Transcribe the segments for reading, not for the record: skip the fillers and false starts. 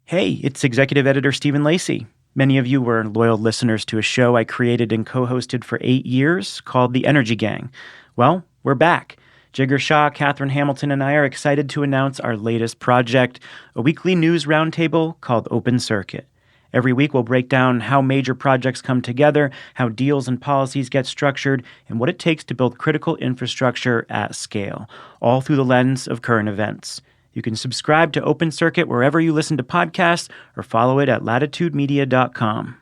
Hey, it's Executive Editor Stephen Lacey. Many of you were loyal listeners to a show I created and co-hosted for 8 years called The Energy Gang. Well, we're back. Jigar Shah, Catherine Hamilton, and I are excited to announce our latest project, a weekly news roundtable called Open Circuit. Every week we'll break down how major projects come together, how deals and policies get structured, and what it takes to build critical infrastructure at scale, all through the lens of current events. You can subscribe to Open Circuit wherever you listen to podcasts or follow it at latitudemedia.com.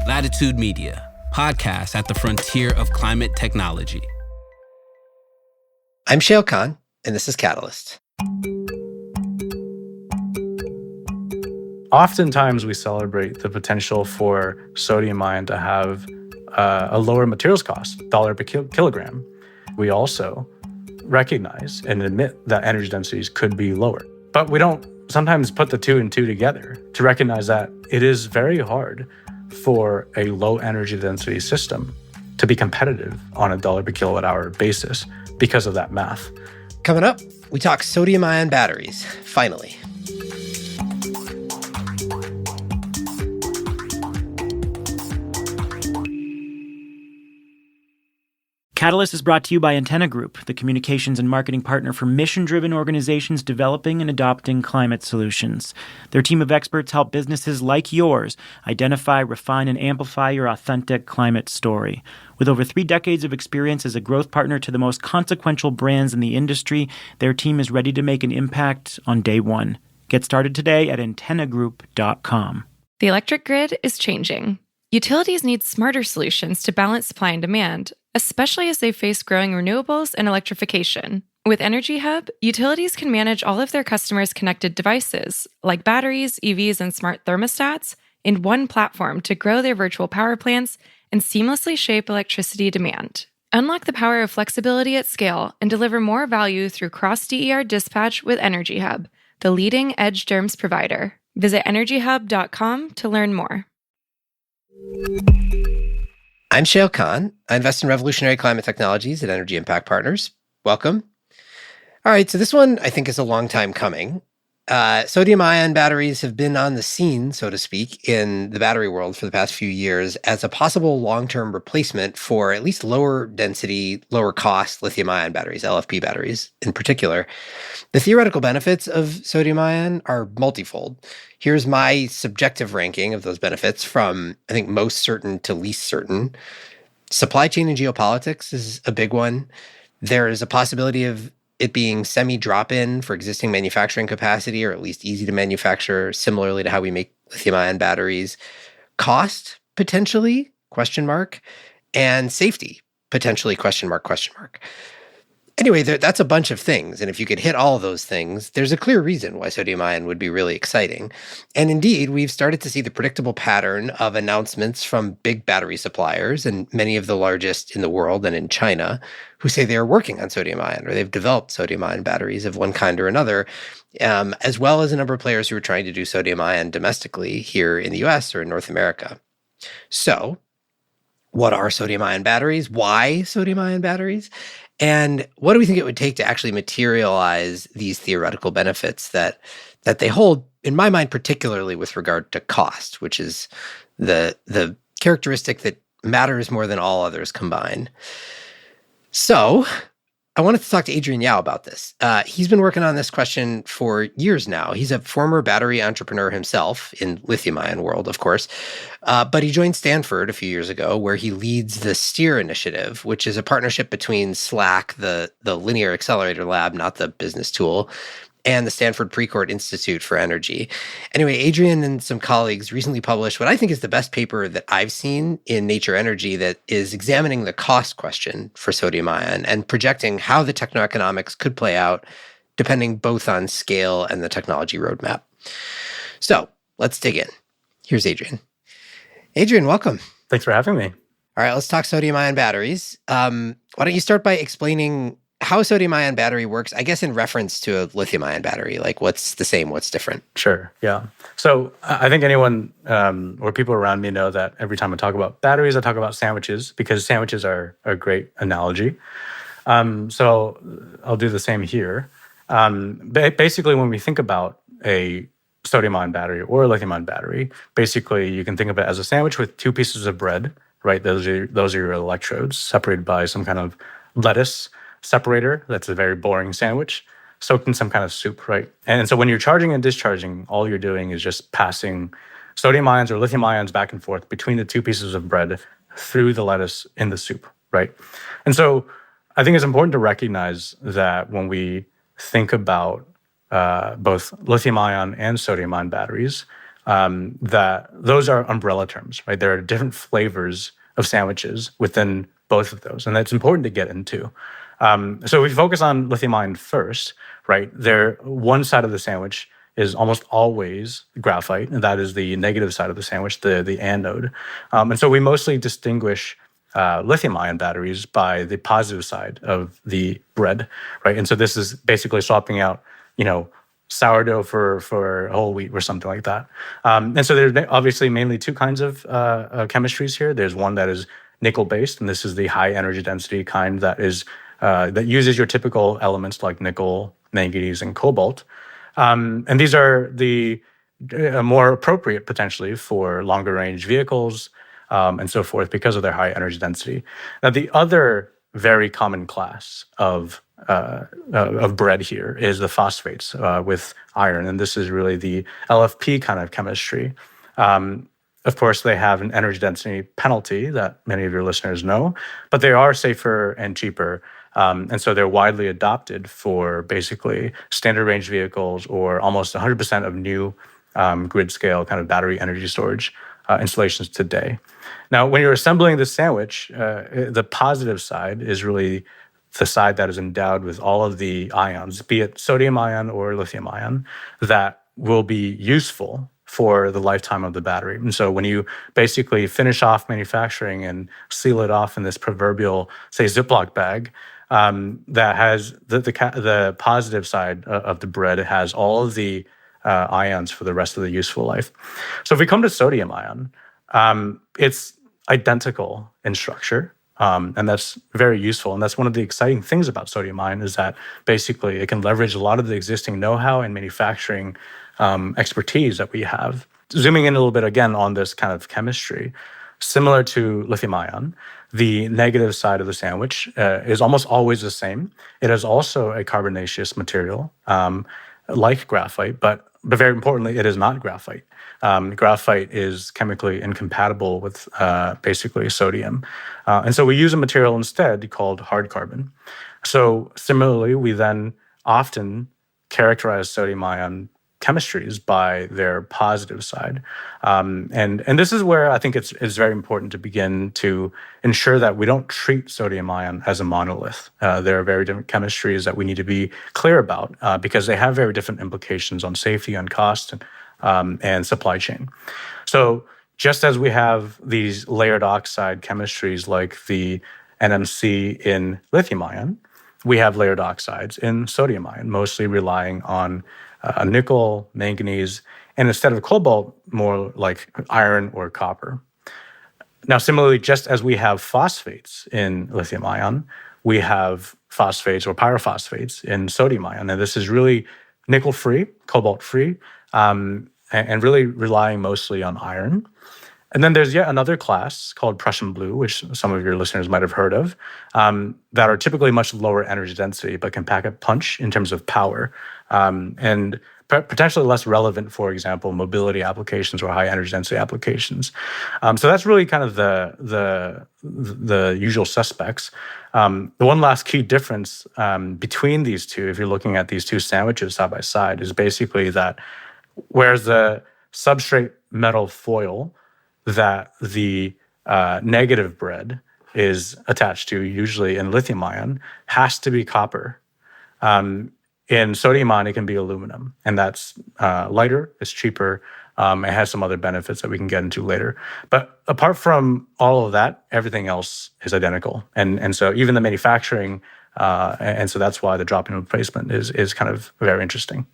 Latitude Media, podcast at the frontier of climate technology. I'm Shayle Kann, and this is Catalyst. Oftentimes, we celebrate the potential for sodium-ion to have a lower materials cost, dollar per kilogram. We also recognize and admit that energy densities could be lower. But we don't sometimes put the two and two together to recognize that it is very hard for a low energy density system to be competitive on a dollar per kilowatt hour basis because of that math. Coming up, we talk sodium-ion batteries, finally. Catalyst is brought to you by Antenna Group, the communications and marketing partner for mission-driven organizations developing and adopting climate solutions. Their team of experts help businesses like yours identify, refine, and amplify your authentic climate story. With over 3 decades of experience as a growth partner to the most consequential brands in the industry, their team is ready to make an impact on day one. Get started today at antennagroup.com. The electric grid is changing. Utilities need smarter solutions to balance supply and demand, especially as they face growing renewables and electrification. With Energy Hub, utilities can manage all of their customers' connected devices, like batteries, EVs, and smart thermostats, in one platform to grow their virtual power plants and seamlessly shape electricity demand. Unlock the power of flexibility at scale and deliver more value through cross-DER dispatch with Energy Hub, the leading edge DERMS provider. Visit energyhub.com to learn more. I'm Shayle Kann. I invest in revolutionary climate technologies at Energy Impact Partners. Welcome. All right, so this one I think is a long time coming. Sodium-ion batteries have been on the scene, so to speak, in the battery world for the past few years as a possible long-term replacement for at least lower density, lower cost lithium-ion batteries, LFP batteries in particular. The theoretical benefits of sodium-ion are multifold. Here's my subjective ranking of those benefits from, I think, most certain to least certain. Supply chain and geopolitics is a big one. There is a possibility of it being semi-drop-in for existing manufacturing capacity, or at least easy to manufacture, similarly to how we make lithium-ion batteries. Cost, potentially, ? And safety, potentially, ? Anyway, that's a bunch of things, and if you could hit all of those things, there's a clear reason why sodium-ion would be really exciting. And indeed, we've started to see the predictable pattern of announcements from big battery suppliers, and many of the largest in the world and in China, who say they're working on sodium-ion, or they've developed sodium-ion batteries of one kind or another, as well as a number of players who are trying to do sodium-ion domestically here in the US or in North America. So, what are sodium-ion batteries? Why sodium-ion batteries? And what do we think it would take to actually materialize these theoretical benefits that they hold, in my mind, particularly with regard to cost, which is the characteristic that matters more than all others combined. So I wanted to talk to Adrian Yao about this. He's been working on this question for years now. He's a former battery entrepreneur himself in lithium-ion world, of course. But he joined Stanford a few years ago, where he leads the STEER initiative, which is a partnership between SLAC, the linear accelerator lab, not the business tool, and the Stanford Precourt Institute for Energy. Anyway, Adrian and some colleagues recently published what I think is the best paper that I've seen in Nature Energy that is examining the cost question for sodium-ion and projecting how the technoeconomics could play out depending both on scale and the technology roadmap. So let's dig in. Here's Adrian. Adrian, welcome. Thanks for having me. All right, let's talk sodium-ion batteries. Why don't you start by explaining how a sodium-ion battery works, I guess in reference to a lithium-ion battery, like what's the same, what's different? Sure, yeah. So I think anyone or people around me know that every time I talk about batteries, I talk about sandwiches because sandwiches are a great analogy. So I'll do the same here. Basically, when we think about a sodium-ion battery or a lithium-ion battery, basically you can think of it as a sandwich with two pieces of bread, right? Those are your electrodes separated by some kind of lettuce separator. That's a very boring sandwich, soaked in some kind of soup, right? And so when you're charging and discharging, all you're doing is just passing sodium ions or lithium ions back and forth between the two pieces of bread through the lettuce in the soup, right? And so I think it's important to recognize that when we think about both lithium-ion and sodium-ion batteries, that those are umbrella terms, right? There are different flavors of sandwiches within both of those, and that's important to get into. So we focus on lithium-ion first, right? One side of the sandwich is almost always graphite, and that is the negative side of the sandwich, the anode. And so we mostly distinguish lithium-ion batteries by the positive side of the bread, right? And so this is basically swapping out, sourdough for whole wheat or something like that. And so there's obviously mainly two kinds of chemistries here. There's one that is nickel-based, and this is the high energy density kind that uses your typical elements like nickel, manganese, and cobalt. And these are the more appropriate potentially for longer range vehicles and so forth because of their high energy density. Now, the other very common class of bread here is the phosphates with iron, and this is really the LFP kind of chemistry. Of course, they have an energy density penalty that many of your listeners know, but they are safer and cheaper. And so they're widely adopted for basically standard range vehicles or almost 100% of new grid scale kind of battery energy storage installations today. Now, when you're assembling the sandwich, the positive side is really the side that is endowed with all of the ions, be it sodium ion or lithium ion, that will be useful for the lifetime of the battery. And so when you basically finish off manufacturing and seal it off in this proverbial, say, Ziploc bag, that has the positive side of the bread, it has all of the ions for the rest of the useful life. So if we come to sodium ion, it's identical in structure. And that's very useful. And that's one of the exciting things about sodium ion is that basically it can leverage a lot of the existing know-how and manufacturing expertise that we have. Zooming in a little bit again on this kind of chemistry, similar to lithium ion, the negative side of the sandwich is almost always the same. It is also a carbonaceous material like graphite, but very importantly, it is not graphite. Graphite is chemically incompatible with basically sodium. And so we use a material instead called hard carbon. So similarly, we then often characterize sodium ion chemistries by their positive side. And this is where I think it's very important to begin to ensure that we don't treat sodium ion as a monolith. There are very different chemistries that we need to be clear about because they have very different implications on safety, on cost, and supply chain. So just as we have these layered oxide chemistries like the NMC in lithium ion, we have layered oxides in sodium ion, mostly relying on nickel, manganese, and instead of cobalt, more like iron or copper. Now, similarly, just as we have phosphates in lithium ion, we have phosphates or pyrophosphates in sodium ion. And this is really nickel-free, cobalt-free, and really relying mostly on iron. And then there's yet another class called Prussian blue, which some of your listeners might have heard of, that are typically much lower energy density, but can pack a punch in terms of power, and potentially less relevant, for example, mobility applications or high energy density applications. So that's really kind of the usual suspects. The one last key difference between these two, if you're looking at these two sandwiches side by side, is basically that whereas the substrate metal foil that the negative bread is attached to, usually in lithium ion, has to be copper. In sodium ion, it can be aluminum, and that's lighter, it's cheaper, it has some other benefits that we can get into later. But apart from all of that, everything else is identical. And so even the manufacturing, and so that's why the drop-in replacement is kind of very interesting.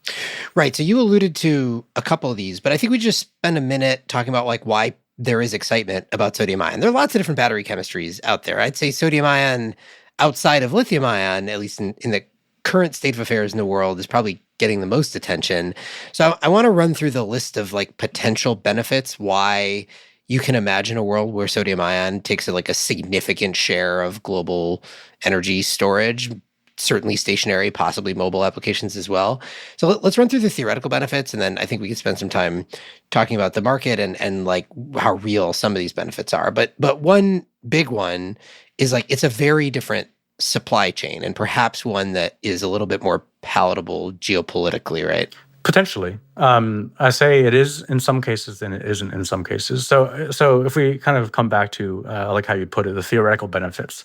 Right. So you alluded to a couple of these, but I think we just spend a minute talking about like why there is excitement about sodium ion. There are lots of different battery chemistries out there. I'd say sodium ion outside of lithium ion, at least in the current state of affairs in the world, is probably getting the most attention. So I want to run through the list of like potential benefits, why you can imagine a world where sodium ion takes like a significant share of global energy storage, certainly stationary, possibly mobile applications as well. So let's run through the theoretical benefits, and then I think we can spend some time talking about the market and like how real some of these benefits are. But one big one is like it's a very different supply chain, and perhaps one that is a little bit more palatable geopolitically, right? Potentially. I say it is in some cases, and it isn't in some cases. So if we kind of come back to, like how you put it, the theoretical benefits,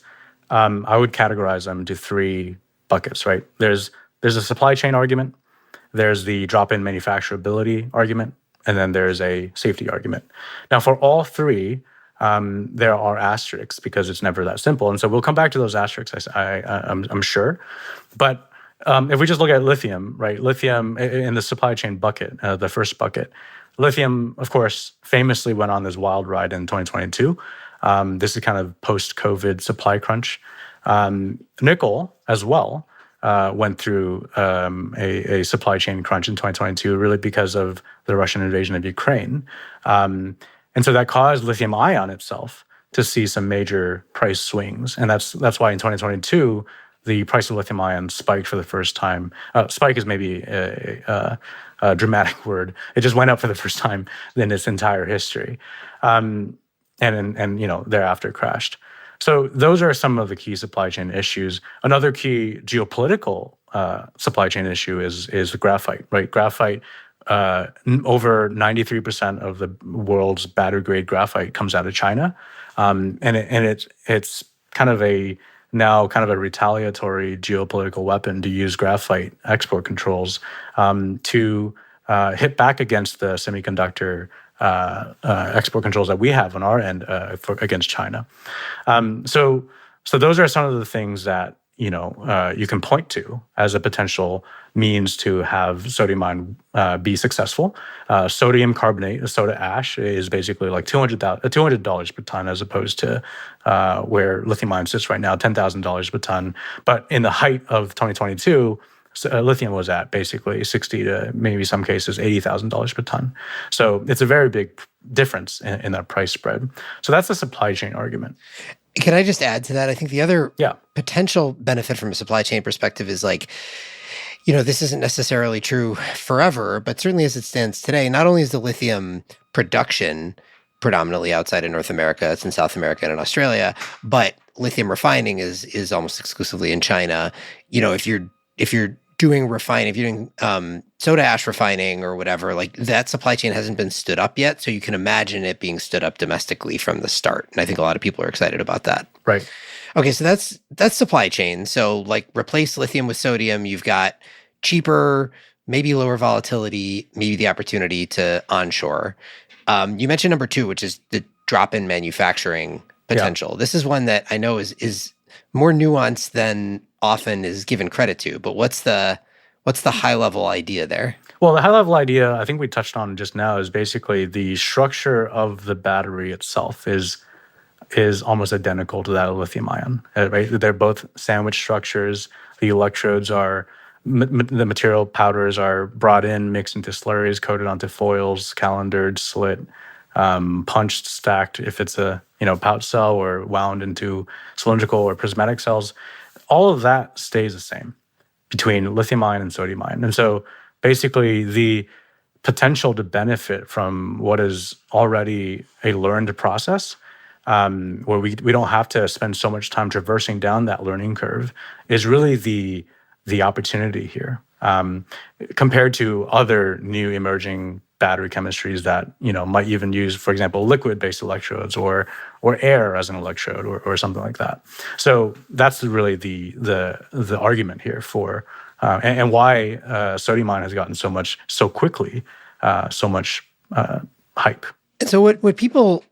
I would categorize them into three buckets, right? There's a supply chain argument, there's the drop-in manufacturability argument, and then there's a safety argument. Now, for all three, there are asterisks because it's never that simple. And so we'll come back to those asterisks, I'm sure. But if we just look at lithium, right? Lithium in the supply chain bucket, the first bucket, lithium, of course, famously went on this wild ride in 2022. This is kind of post-COVID supply crunch. Nickel as well went through a supply chain crunch in 2022, really because of the Russian invasion of Ukraine. And so that caused lithium-ion itself to see some major price swings. And that's why in 2022, the price of lithium-ion spiked for the first time. Spike is maybe a dramatic word. It just went up for the first time in its entire history. And thereafter crashed. So those are some of the key supply chain issues. Another key geopolitical supply chain issue is graphite, right? Graphite, over 93% of the world's battery-grade graphite comes out of China. And it's kind of a retaliatory geopolitical weapon to use graphite export controls to hit back against the semiconductor export controls that we have on our end against China. So those are some of the things that you can point to as a potential means to have sodium ion be successful. Sodium carbonate, soda ash, is basically like $200 per ton, as opposed to where lithium ion sits right now, $10,000 per ton. But in the height of 2022, lithium was at basically $60,000 to maybe some cases $80,000 per ton. So it's a very big difference in that price spread. So that's the supply chain argument. Can I just add to that? I think the other potential benefit from a supply chain perspective is like, this isn't necessarily true forever, but certainly as it stands today, not only is the lithium production predominantly outside of North America, it's in South America and in Australia, but lithium refining is almost exclusively in China. If you're doing refining, if you're doing soda ash refining or whatever, like that supply chain hasn't been stood up yet. So you can imagine it being stood up domestically from the start. And I think a lot of people are excited about that. Right. Okay, so that's supply chain. So like replace lithium with sodium, you've got cheaper, maybe lower volatility, maybe the opportunity to onshore. You mentioned number two, which is the drop-in manufacturing potential. Yeah. This is one that I know is more nuanced than often is given credit to, but what's the high-level idea there? Well, the high-level idea I think we touched on just now is basically the structure of the battery itself is almost identical to that of lithium-ion, right? They're both sandwich structures. The electrodes are, the material powders are brought in, mixed into slurries, coated onto foils, calendared, slit, punched, stacked if it's a pouch cell, or wound into cylindrical or prismatic cells. All of that stays the same between lithium-ion and sodium-ion. And so basically the potential to benefit from what is already a learned process, where we don't have to spend so much time traversing down that learning curve, is really the opportunity here, compared to other new emerging battery chemistries that might even use, for example, liquid-based electrodes or air as an electrode or something like that. So that's really the argument here for and why sodium-ion has gotten so quickly hype. And so what people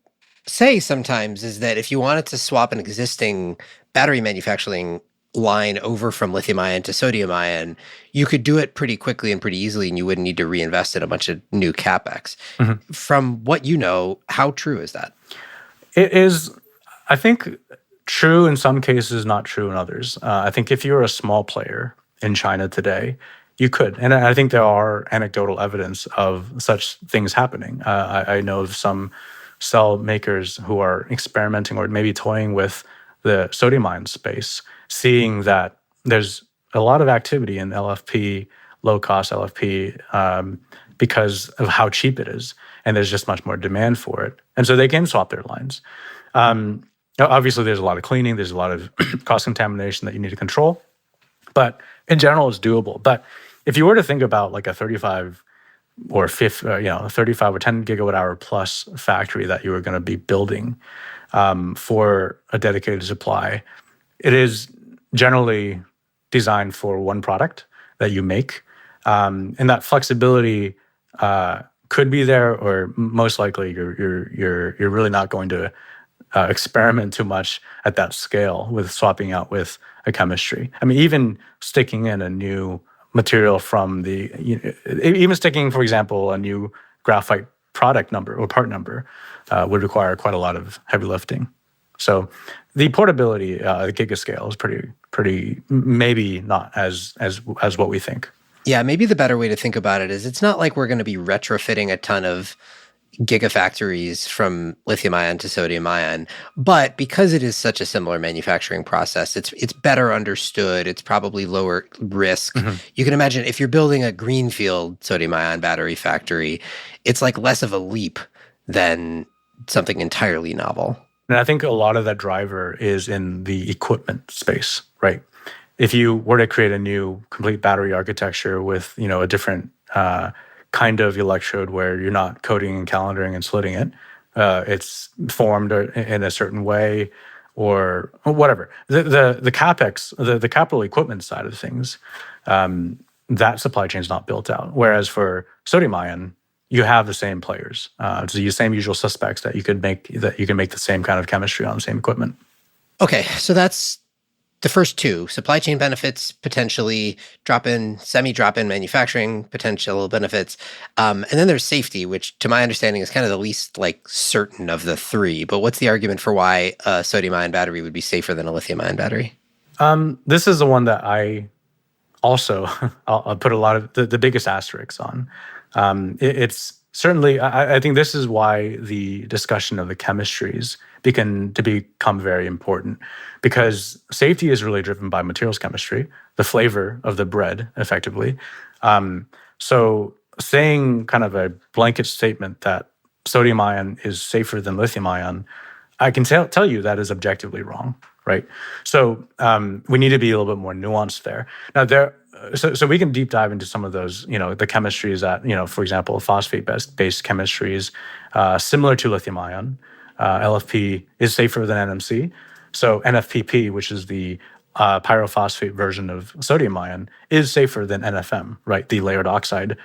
say sometimes is that if you wanted to swap an existing battery manufacturing line over from lithium-ion to sodium-ion, you could do it pretty quickly and pretty easily, and you wouldn't need to reinvest in a bunch of new CapEx. Mm-hmm. From what you know, how true is that? It is, I think, true in some cases, not true in others. I think if you're a small player in China today, You could. And I think there are anecdotal evidence of such things happening. I know of some cell makers who are experimenting or maybe toying with the sodium-ion space, seeing that there's a lot of activity in LFP, low-cost LFP, because of how cheap it is. And there's just much more demand for it. And so they can swap their lines. Obviously, there's a lot of cleaning. There's a lot of cross-contamination that you need to control. But in general, it's doable. But if you were to think about like a 35 or 10 gigawatt hour plus factory that you were going to be building for a dedicated supply, it is generally designed for one product that you make, and that flexibility could be there, or most likely you're really not going to experiment too much at that scale with swapping out with a chemistry. I mean, even sticking in a new material from even sticking, for example, a new graphite product number or part number would require quite a lot of heavy lifting. So the portability at gigascale is pretty maybe not as what we think. Yeah, maybe the better way to think about it is it's not like we're going to be retrofitting a ton of gigafactories from lithium-ion to sodium-ion, but because it is such a similar manufacturing process, it's better understood. It's probably lower risk. Mm-hmm. You can imagine if you're building a greenfield sodium-ion battery factory, it's like less of a leap than something entirely novel. And I think a lot of that driver is in the equipment space, right? If you were to create a new complete battery architecture with, a different kind of electrode where you're not coating and calendaring and slitting it, it's formed in a certain way or whatever. The capex, the capital equipment side of things, that supply chain is not built out. Whereas for sodium-ion, you have the same players, it's the same usual suspects that you can make the same kind of chemistry on the same equipment. Okay, so that's the first two: supply chain benefits, potentially semi-drop-in manufacturing potential benefits, and then there's safety, which, to my understanding, is kind of the least certain of the three. But what's the argument for why a sodium-ion battery would be safer than a lithium-ion battery? This is the one that I also I'll put a lot of the biggest asterisks on. It's certainly, I think this is why the discussion of the chemistries to become very important, because safety is really driven by materials chemistry, the flavor of the bread, effectively. So saying kind of a blanket statement that sodium ion is safer than lithium ion, I can tell you that is objectively wrong, right? So we need to be a little bit more nuanced there. Now, so we can deep dive into some of those, the chemistries that, for example, phosphate-based chemistries similar to lithium ion. LFP is safer than NMC. So NFPP, which is the pyrophosphate version of sodium ion, is safer than NFM, right? The layered oxide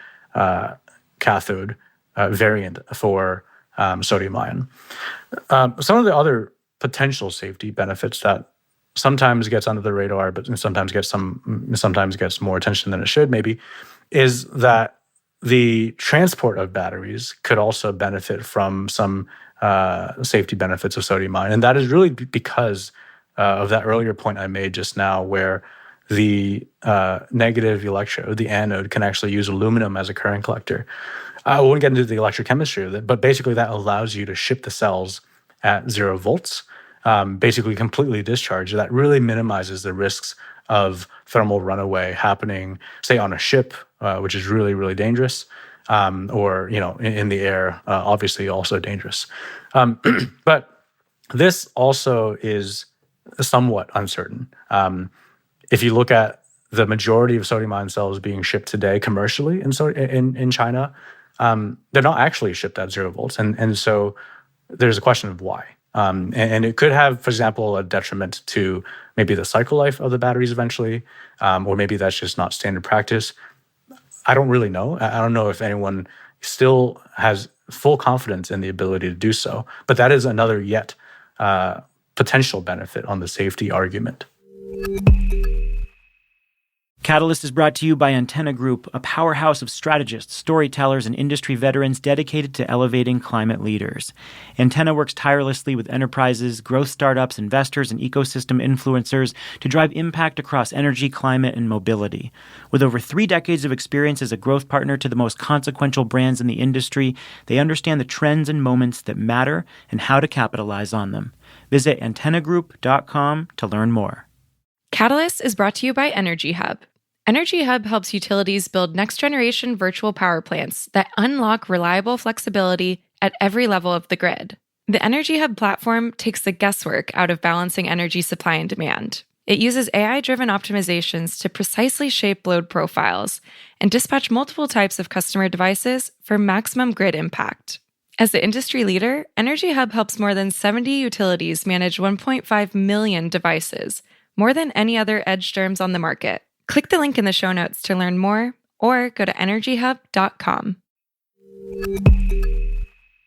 cathode variant for sodium ion. Some of the other potential safety benefits that sometimes gets under the radar, but sometimes gets more attention than it should, maybe, is that the transport of batteries could also benefit from some safety benefits of sodium ion. And that is really because of that earlier point I made just now, where the negative electrode, the anode, can actually use aluminum as a current collector. I won't get into the electrochemistry of it, but basically that allows you to ship the cells at 0 volts, basically completely discharged. That really minimizes the risks of thermal runaway happening, say, on a ship, which is really, really dangerous, or in the air, obviously also dangerous. But this also is somewhat uncertain. If you look at the majority of sodium-ion cells being shipped today commercially in China, they're not actually shipped at 0 volts, and so there's a question of why. And it could have, for example, a detriment to maybe the cycle life of the batteries eventually, or maybe that's just not standard practice. I don't really know. I don't know if anyone still has full confidence in the ability to do so, but that is another yet potential benefit on the safety argument. Catalyst is brought to you by Antenna Group, a powerhouse of strategists, storytellers, and industry veterans dedicated to elevating climate leaders. Antenna works tirelessly with enterprises, growth startups, investors, and ecosystem influencers to drive impact across energy, climate, and mobility. With over 3 decades of experience as a growth partner to the most consequential brands in the industry, they understand the trends and moments that matter and how to capitalize on them. Visit antennagroup.com to learn more. Catalyst is brought to you by Energy Hub. Energy Hub helps utilities build next-generation virtual power plants that unlock reliable flexibility at every level of the grid. The Energy Hub platform takes the guesswork out of balancing energy supply and demand. It uses AI-driven optimizations to precisely shape load profiles and dispatch multiple types of customer devices for maximum grid impact. As the industry leader, Energy Hub helps more than 70 utilities manage 1.5 million devices, more than any other edge terms on the market. Click the link in the show notes to learn more, or go to energyhub.com.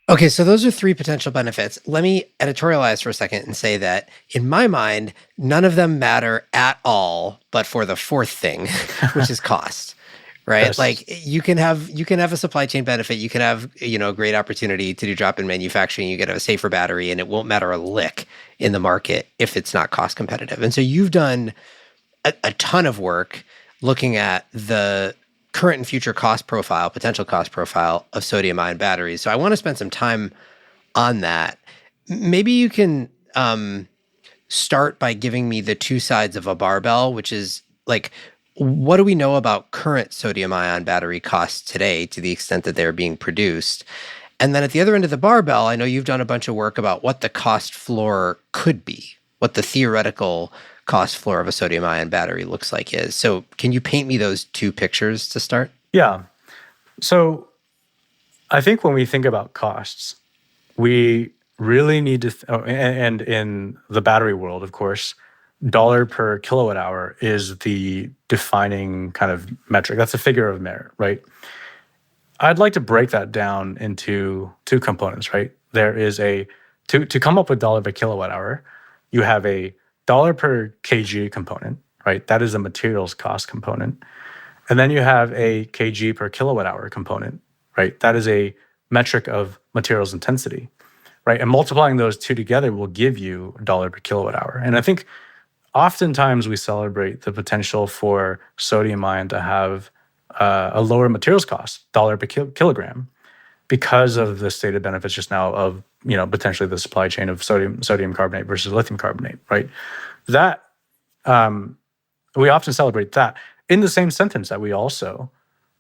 Okay, so those are 3 potential benefits. Let me editorialize for a second and say that, in my mind, none of them matter at all, but for the 4th thing, which is cost. Right? Yes. Like you can have a supply chain benefit, you can have, a great opportunity to do drop-in manufacturing, you get a safer battery, and it won't matter a lick in the market if it's not cost competitive. And so you've done a ton of work looking at the current and future potential cost profile of sodium-ion batteries. So I want to spend some time on that. Maybe you can start by giving me the 2 sides of a barbell, which is like, what do we know about current sodium-ion battery costs today to the extent that they're being produced? And then at the other end of the barbell, I know you've done a bunch of work about what the cost floor could be, what the theoretical cost floor of a sodium-ion battery looks like is. So can you paint me those 2 pictures to start? Yeah. So I think when we think about costs, we really need to, and in the battery world, of course, dollar per kilowatt hour is the defining kind of metric. That's a figure of merit, right? I'd like to break that down into 2 components, right? There is to come up with dollar per kilowatt hour, you have a dollar per kg component, right? That is a materials cost component. And then you have a kg per kilowatt hour component, right? That is a metric of materials intensity, right? And multiplying those 2 together will give you dollar per kilowatt hour. And I think oftentimes we celebrate the potential for sodium-ion to have a lower materials cost, dollar per kilogram, because of the stated benefits just now of potentially the supply chain of sodium carbonate versus lithium carbonate, right? That we often celebrate that in the same sentence that we also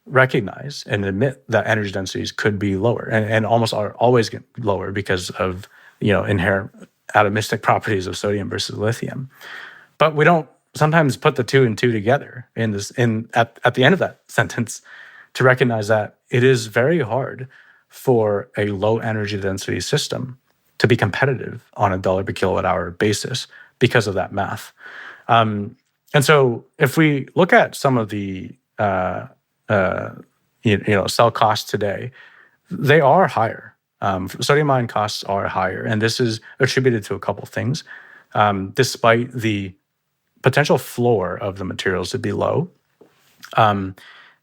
recognize and admit that energy densities could be lower and almost are always get lower because of inherent atomistic properties of sodium versus lithium. But we don't sometimes put the 2 and 2 together at the end of that sentence to recognize that it is very hard for a low energy density system to be competitive on a dollar per kilowatt hour basis because of that math. And so if we look at some of the cell costs today, they are higher. Sodium-ion costs are higher, and this is attributed to a couple things. Despite the potential floor of the materials to be low,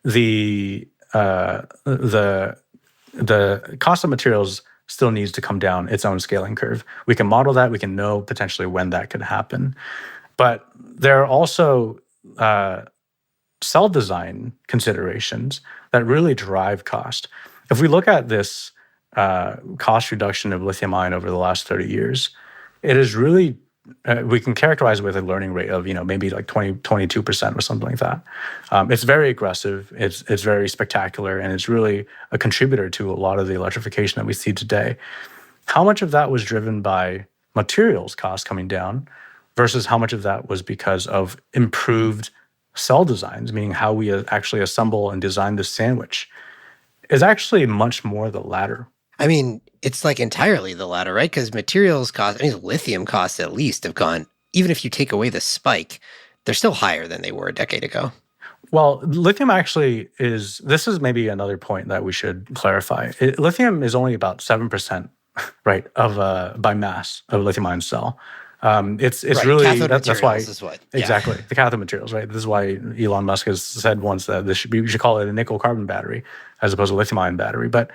the cost of materials still needs to come down its own scaling curve. We can model that. We can know potentially when that could happen. But there are also cell design considerations that really drive cost. If we look at this cost reduction of lithium-ion over the last 30 years, it is really, we can characterize it with a learning rate of, maybe like 22% or something like that. It's very aggressive, it's very spectacular, and it's really a contributor to a lot of the electrification that we see today. How much of that was driven by materials costs coming down versus how much of that was because of improved cell designs, meaning how we actually assemble and design this sandwich, is actually much more the latter. I mean, it's like entirely the latter, right? Because materials costs, lithium costs at least have gone, even if you take away the spike, they're still higher than they were a decade ago. Well, lithium actually this is maybe another point that we should clarify. Lithium is only about 7%, right, of by mass of a lithium-ion cell. It's Right. really Cathode that's why materials is what. Yeah. exactly the cathode materials, right? This is why Elon Musk has said once that we should call it a nickel carbon battery as opposed to lithium-ion battery. But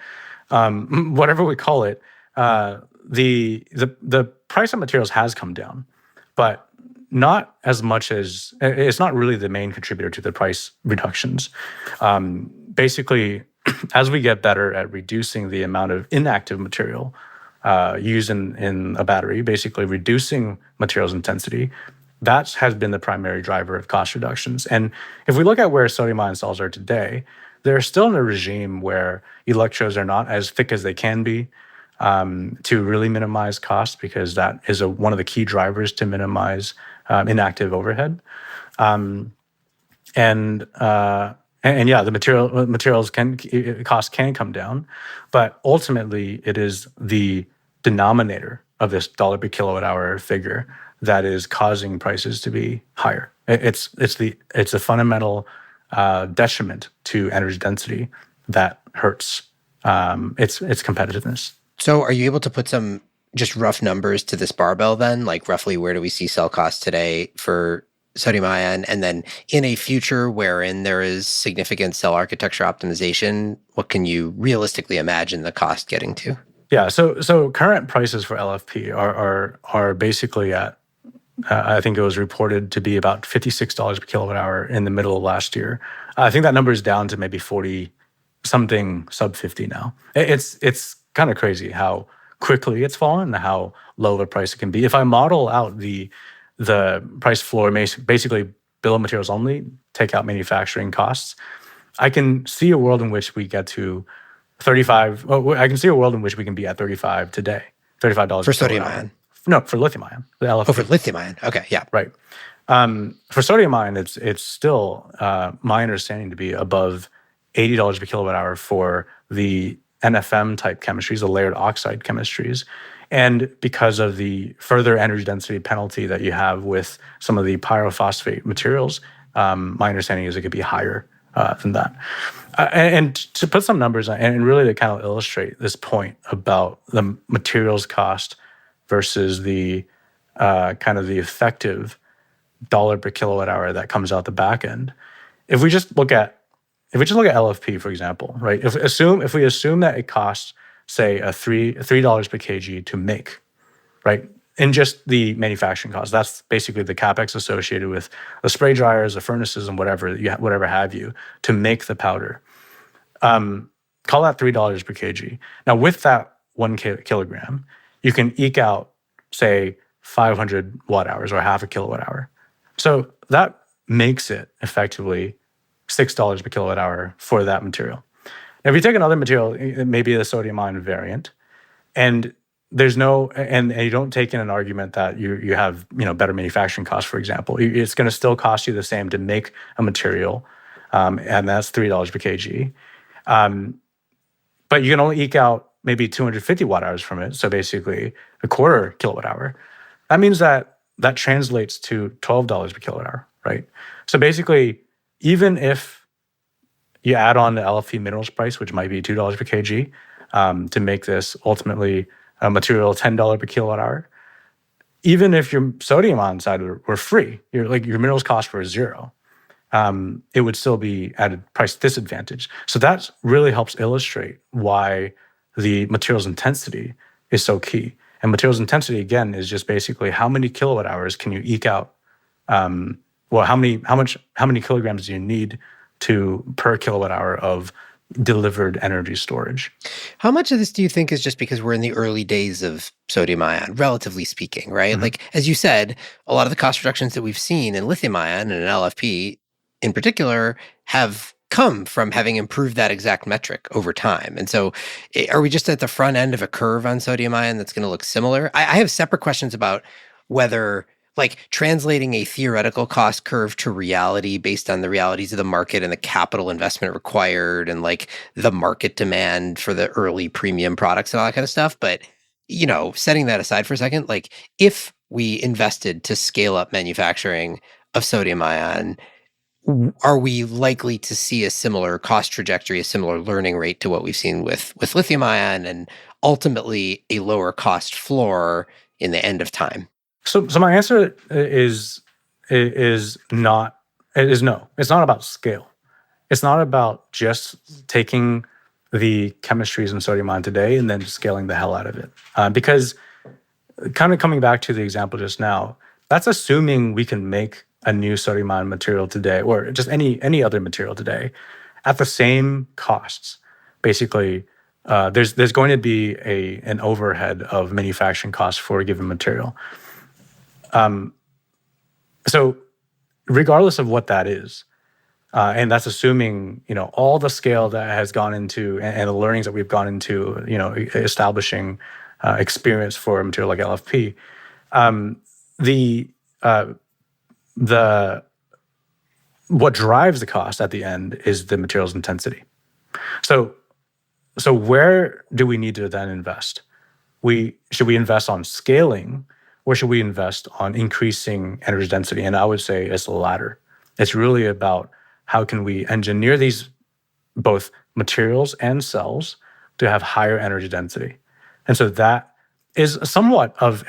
whatever we call it, the price of materials has come down, but not as much as it's not really the main contributor to the price reductions. Basically, as we get better at reducing the amount of inactive material used in a battery, basically reducing materials intensity, that has been the primary driver of cost reductions. And if we look at where sodium-ion cells are today, they're still in a regime where electrodes are not as thick as they can be to really minimize cost, because that is one of the key drivers to minimize inactive overhead. And yeah, the materials cost can come down, but ultimately it is the denominator of this dollar per kilowatt hour figure that is causing prices to be higher. It's a fundamental detriment to energy density that hurts its competitiveness. So are you able to put some just rough numbers to this barbell then? Like roughly where do we see cell costs today for sodium ion? And then in a future wherein there is significant cell architecture optimization, what can you realistically imagine the cost getting to? Yeah, so current prices for LFP are basically at, I think it was reported to be about $56 per kilowatt hour in the middle of last year. I think that number is down to maybe 40 something, sub 50 now. It's kind of crazy how quickly it's fallen and how low the price it can be. If I model out the price floor, basically bill of materials only, take out manufacturing costs, I can see a world in which we get to 35. I can see a world in which we can be at 35 today. $35 for sodium ion. No, for lithium ion. The LFP. Oh, for lithium ion. Okay, yeah. Right. For sodium ion, it's still my understanding to be above $80 per kilowatt hour for the NFM type chemistries, the layered oxide chemistries. And because of the further energy density penalty that you have with some of the pyrophosphate materials, my understanding is it could be higher than that. And to put some numbers on, and really to kind of illustrate this point about the materials cost versus the kind of the effective dollar per kilowatt hour that comes out the back end. If we just look at LFP, for example, right? If we assume that it costs, say, $3 per kg to make, right? In just the manufacturing cost, that's basically the capex associated with the spray dryers, the furnaces, and whatever have you to make the powder. Call that $3 per kg. Now, with that 1 kilogram, you can eke out, say, 500 watt hours or half a kilowatt hour. So that makes it effectively $6 per kilowatt hour for that material. Now, if you take another material, maybe the sodium-ion variant, and you don't take in an argument that you have better manufacturing costs, for example, it's going to still cost you the same to make a material, and that's $3 per kg. But you can only eke out maybe 250 watt hours from it, so basically a quarter kilowatt hour. That means that translates to $12 per kilowatt hour, right? So basically, even if you add on the LFP minerals price, which might be $2 per kg, to make this ultimately a material $10 per kilowatt hour, even if your sodium ion side were free, your minerals cost were zero, it would still be at a price disadvantage. So that really helps illustrate why the materials intensity is so key. And materials intensity, again, is just basically how many kilowatt hours can you eke out? How many kilograms do you need per kilowatt hour of delivered energy storage? How much of this do you think is just because we're in the early days of sodium ion, relatively speaking, right? Mm-hmm. Like, as you said, a lot of the cost reductions that we've seen in lithium ion and in LFP in particular have come from having improved that exact metric over time. And so are we just at the front end of a curve on sodium ion that's going to look similar? I have separate questions about whether, like, translating a theoretical cost curve to reality based on the realities of the market and the capital investment required and like the market demand for the early premium products and all that kind of stuff. But, setting that aside for a second, like if we invested to scale up manufacturing of sodium ion, are we likely to see a similar cost trajectory, a similar learning rate to what we've seen with lithium ion, and ultimately a lower cost floor in the end of time? So my answer is no. It's not about scale. It's not about just taking the chemistries in sodium-ion today and then scaling the hell out of it. Because kind of coming back to the example just now, that's assuming we can make a new sodium-ion material today, or just any other material today, at the same costs. Basically, there's going to be an overhead of manufacturing costs for a given material. So regardless of what that is, and that's assuming, all the scale that has gone into and the learnings that we've gone into, establishing experience for a material like LFP. The what drives the cost at the end is the materials intensity. So where do we need to then invest? Should we invest on scaling, or should we invest on increasing energy density? And I would say it's the latter. It's really about how can we engineer these both materials and cells to have higher energy density. And so that is somewhat of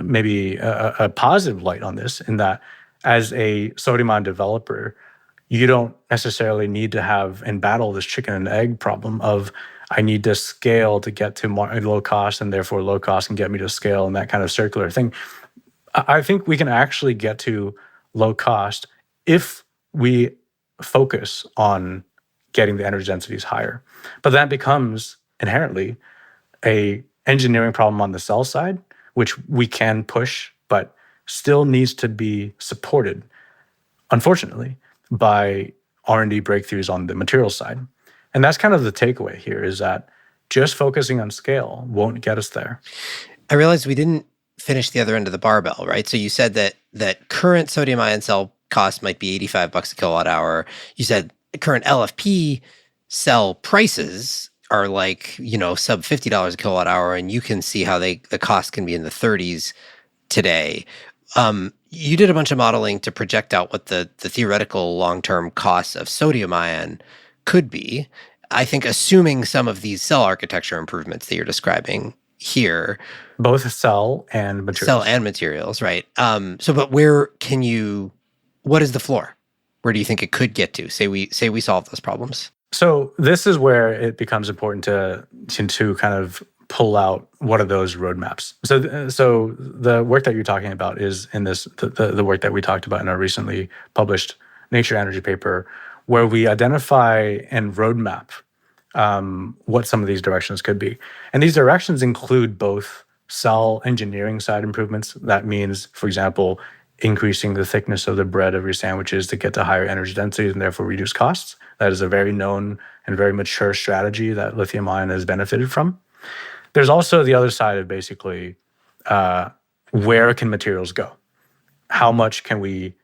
maybe a positive light on this, in that as a sodium-ion developer, you don't necessarily need to have and battle this chicken and egg problem of I need to scale to get to low cost, and therefore low cost can get me to scale, and that kind of circular thing. I think we can actually get to low cost if we focus on getting the energy densities higher. But that becomes inherently a engineering problem on the cell side, which we can push, but still needs to be supported, unfortunately, by R&D breakthroughs on the materials side. And that's kind of the takeaway here, is that just focusing on scale won't get us there. I realized we didn't finish the other end of the barbell, right? So you said that current sodium-ion cell cost might be $85 a kilowatt hour. You said current LFP cell prices are like, sub $50 a kilowatt hour, and you can see how the cost can be in the 30s today. You did a bunch of modeling to project out what the theoretical long-term costs of sodium-ion could be. I think assuming some of these cell architecture improvements that you're describing here. Both cell and materials. Cell and materials, right. But what is the floor? Where do you think it could get to? Say we solve those problems. So this is where it becomes important to kind of pull out what are those roadmaps. So the work that you're talking about is in the work that we talked about in our recently published Nature Energy paper, where we identify and roadmap what some of these directions could be. And these directions include both cell engineering side improvements. That means, for example, increasing the thickness of the bread of your sandwiches to get to higher energy densities and therefore reduce costs. That is a very known and very mature strategy that lithium-ion has benefited from. There's also the other side of basically where can materials go? How much can we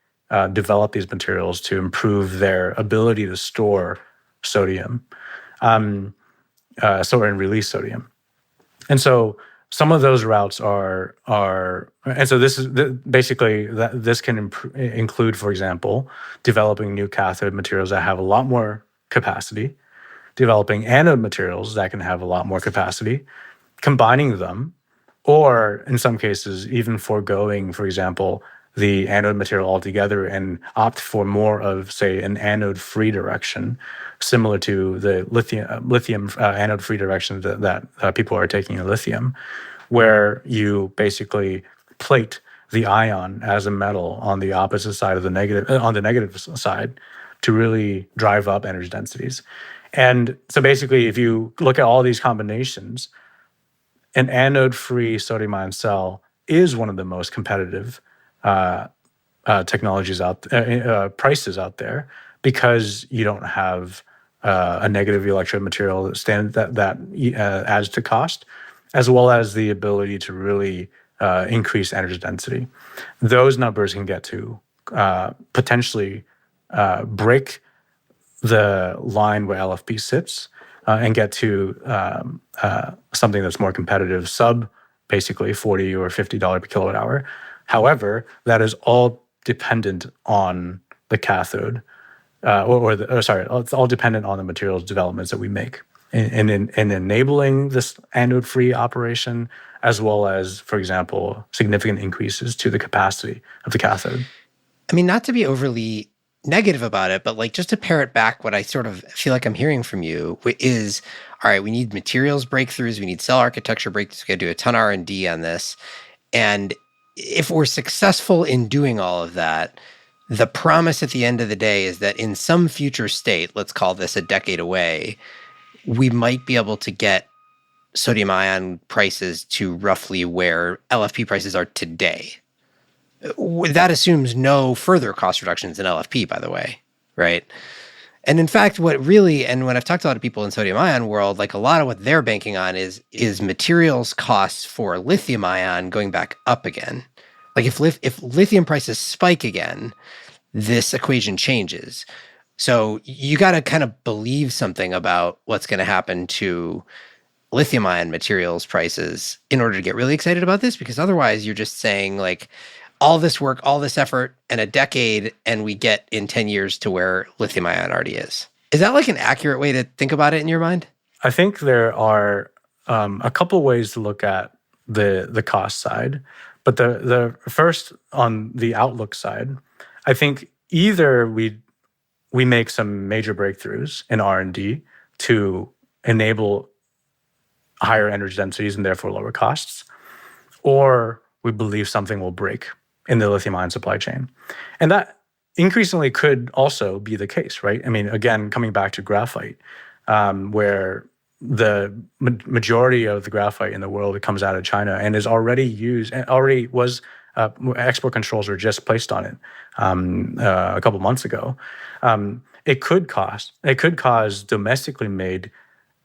develop these materials to improve their ability to store sodium, store and release sodium? And so some of those routes are and so this is basically that this can include, for example, developing new cathode materials that have a lot more capacity, developing anode materials that can have a lot more capacity, combining them, or in some cases even foregoing, for example, the anode material altogether and opt for more of, say, an anode-free direction, similar to the lithium anode-free direction that people are taking in lithium, where you basically plate the ion as a metal on the opposite side of the negative, on the negative side, to really drive up energy densities. And so basically, if you look at all these combinations, an anode-free sodium-ion cell is one of the most competitive technologies prices out there, because you don't have a negative electrode material that adds to cost, as well as the ability to really increase energy density. Those numbers can get to potentially break the line where LFP sits and get to something that's more competitive, sub basically $40 or $50 per kilowatt hour. However, that is all dependent on the cathode, it's all dependent on the materials developments that we make. In enabling this anode-free operation, as well as, for example, significant increases to the capacity of the cathode. I mean, not to be overly negative about it, but like just to pare it back, what I sort of feel like I'm hearing from you is, all right, we need materials breakthroughs, we need cell architecture breakthroughs, we got to do a ton of R&D on this. And if we're successful in doing all of that, the promise at the end of the day is that in some future state, let's call this a decade away, we might be able to get sodium ion prices to roughly where LFP prices are today. That assumes no further cost reductions in LFP, by the way, right? And in fact, when I've talked to a lot of people in sodium ion world, like a lot of what they're banking on is materials costs for lithium ion going back up again. Like if lithium prices spike again, this equation changes. So you got to kind of believe something about what's going to happen to lithium ion materials prices in order to get really excited about this, because otherwise you're just saying like all this work, all this effort, and a decade, and we get in 10 years to where lithium ion already is. Is that like an accurate way to think about it in your mind? I think there are a couple ways to look at the cost side. But the first, on the outlook side, I think either we make some major breakthroughs in R&D to enable higher energy densities and therefore lower costs, or we believe something will break in the lithium-ion supply chain. And that increasingly could also be the case, right? I mean, again, coming back to graphite, where the majority of the graphite in the world comes out of China and is export controls were just placed on it a couple months ago. It could cause domestically made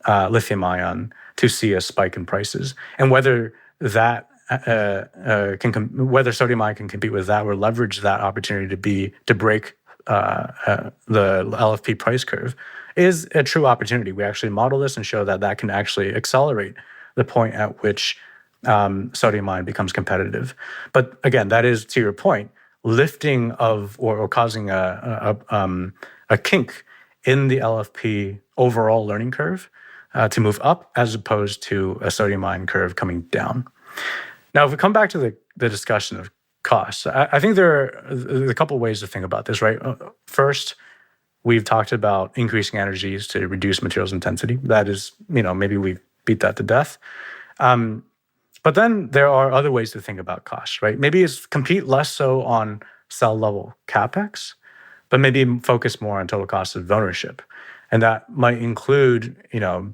lithium-ion to see a spike in prices, and whether that whether sodium ion can compete with that or leverage that opportunity to break the LFP price curve is a true opportunity. We actually model this and show that can actually accelerate the point at which sodium ion becomes competitive. But again, that is, to your point, lifting of or causing a kink in the LFP overall learning curve to move up, as opposed to a sodium ion curve coming down. Now, if we come back to the discussion of costs, I think there are a couple of ways to think about this, right? First, we've talked about increasing energies to reduce materials intensity. That is, maybe we beat that to death. But then there are other ways to think about costs, right? Maybe it's compete less so on cell level CapEx, but maybe focus more on total cost of ownership. And that might include,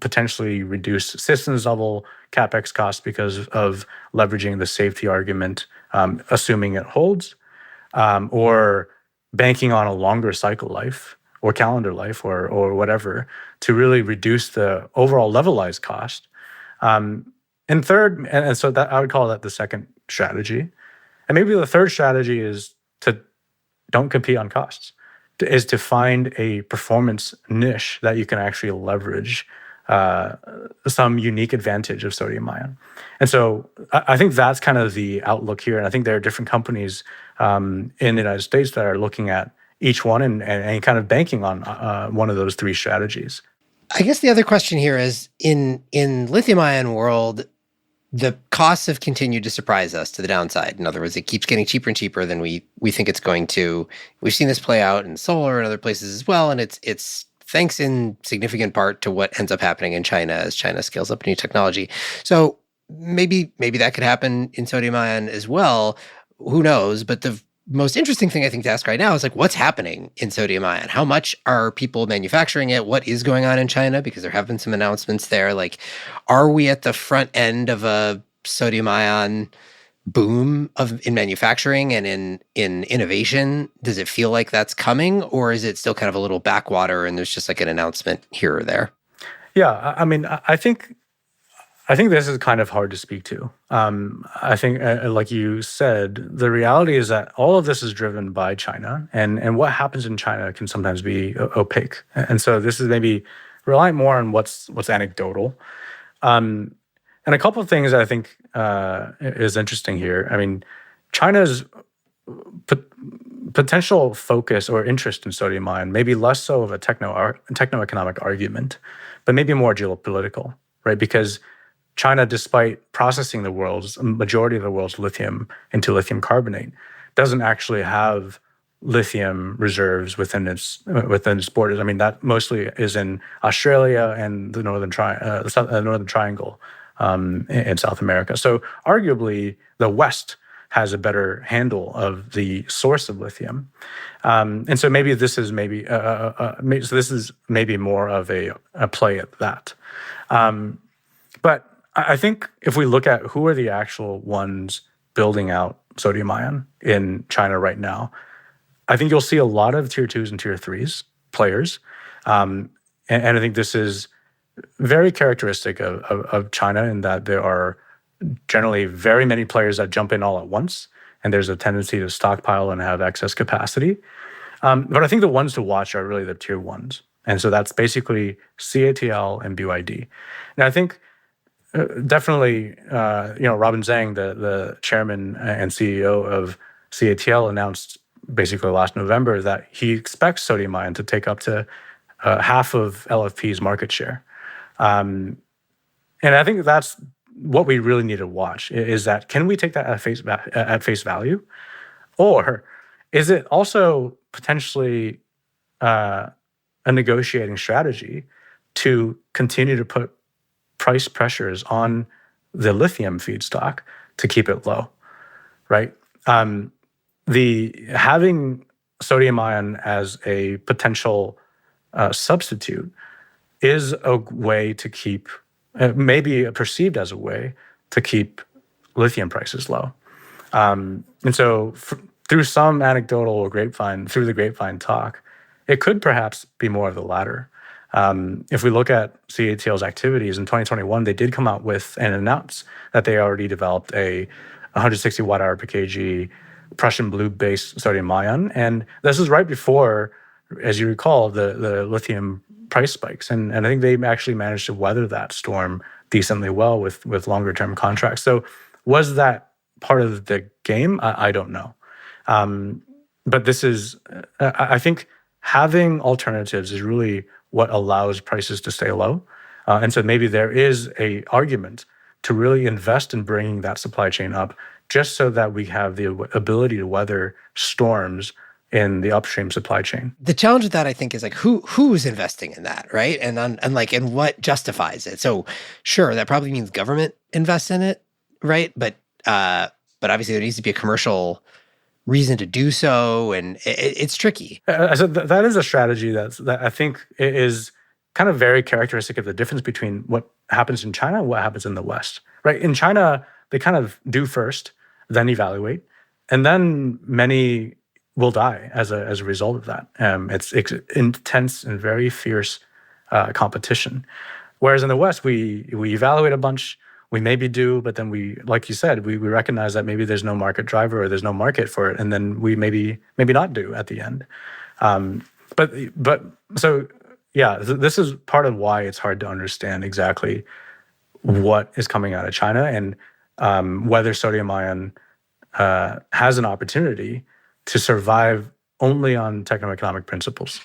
potentially reduced systems level CapEx costs because of leveraging the safety argument, assuming it holds, or banking on a longer cycle life or calendar life or whatever to really reduce the overall levelized cost. And third, and so that I would call that the second strategy. And maybe the third strategy is to don't compete on costs, is to find a performance niche that you can actually leverage some unique advantage of sodium ion. And so I think that's kind of the outlook here. And I think there are different companies in the United States that are looking at each one and kind of banking on one of those three strategies. I guess the other question here is, in lithium ion world, the costs have continued to surprise us to the downside. In other words, it keeps getting cheaper and cheaper than we think it's going to. We've seen this play out in solar and other places as well, and it's thanks in significant part to what ends up happening in China as China scales up new technology. So maybe that could happen in sodium ion as well. Who knows? But the most interesting thing I think to ask right now is like, what's happening in sodium ion? How much are people manufacturing it? What is going on in China? Because there have been some announcements there. Like, are we at the front end of a sodium ion boom in manufacturing and in innovation? Does it feel like that's coming, or is it still kind of a little backwater and there's just like an announcement here or there? Yeah, I mean, I think this is kind of hard to speak to. I think, like you said, the reality is that all of this is driven by China, and what happens in China can sometimes be opaque. And so this is maybe relying more on what's anecdotal. And a couple of things I think is interesting here. I mean, China's potential focus or interest in sodium ion may be less so of a techno-economic argument, but maybe more geopolitical, right? Because China, despite processing the majority of the world's lithium into lithium carbonate, doesn't actually have lithium reserves within its borders. I mean, that mostly is in Australia and the Northern Triangle in South America. So arguably, the West has a better handle of the source of lithium, and so maybe this is maybe more of a play at that. But I think if we look at who are the actual ones building out sodium ion in China right now, I think you'll see a lot of tier 2s and tier 3s players. And I think this is very characteristic of China in that there are generally very many players that jump in all at once, and there's a tendency to stockpile and have excess capacity. But I think the ones to watch are really the tier 1s. And so that's basically CATL and BYD. Now, I think definitely, Robin Zhang, the chairman and CEO of CATL, announced basically last November that he expects sodium ion to take up to half of LFP's market share. And I think that's what we really need to watch, is that can we take that at face value? Or is it also potentially a negotiating strategy to continue to put price pressures on the lithium feedstock to keep it low, right? Having sodium ion as a potential substitute is a way to keep, maybe perceived as a way to keep lithium prices low. And so through some anecdotal or through the grapevine talk, it could perhaps be more of the latter. If we look at CATL's activities in 2021, they did come out with and announce that they already developed a 160 watt-hour per kg Prussian blue-based sodium ion. And this is right before, as you recall, the lithium price spikes. And I think they actually managed to weather that storm decently well with longer-term contracts. So was that part of the game? I don't know. But this is, I think having alternatives is really what allows prices to stay low. And so maybe there is a argument to really invest in bringing that supply chain up, just so that we have the ability to weather storms in the upstream supply chain. The challenge with that, I think, is like who's investing in that, right? And what justifies it. So sure, that probably means government invests in it, right? But obviously there needs to be a commercial reason to do so, and it's tricky. So that is a strategy that I think is kind of very characteristic of the difference between what happens in China and what happens in the West, right? In China, they kind of do first, then evaluate, and then many will die as a result of that. It's intense and very fierce competition. Whereas in the West, we evaluate a bunch, we maybe do, but then we, like you said, we recognize that maybe there's no market driver or there's no market for it, and then we maybe not do at the end. But so yeah, this is part of why it's hard to understand exactly what is coming out of China and whether sodium ion has an opportunity to survive only on techno-economic principles.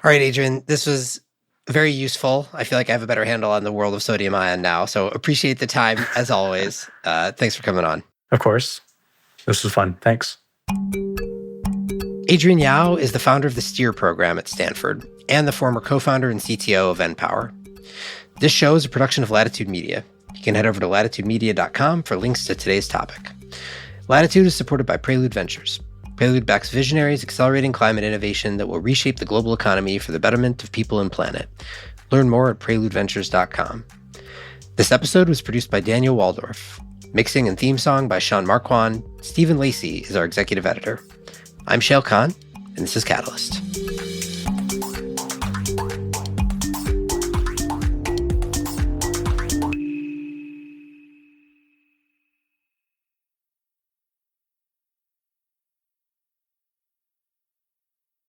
All right, Adrian, this was very useful. I feel like I have a better handle on the world of sodium ion now. So appreciate the time, as always. Thanks for coming on. Of course. This was fun. Thanks. Adrian Yao is the founder of the STEER program at Stanford and the former co-founder and CTO of nPower. This show is a production of Latitude Media. You can head over to latitudemedia.com for links to today's topic. Latitude is supported by Prelude Ventures. Prelude backs visionaries accelerating climate innovation that will reshape the global economy for the betterment of people and planet. Learn more at preludeventures.com. This episode was produced by Daniel Woldorff. Mixing and theme song by Sean Marquand. Stephen Lacey is our executive editor. I'm Shayle Kann, and this is Catalyst.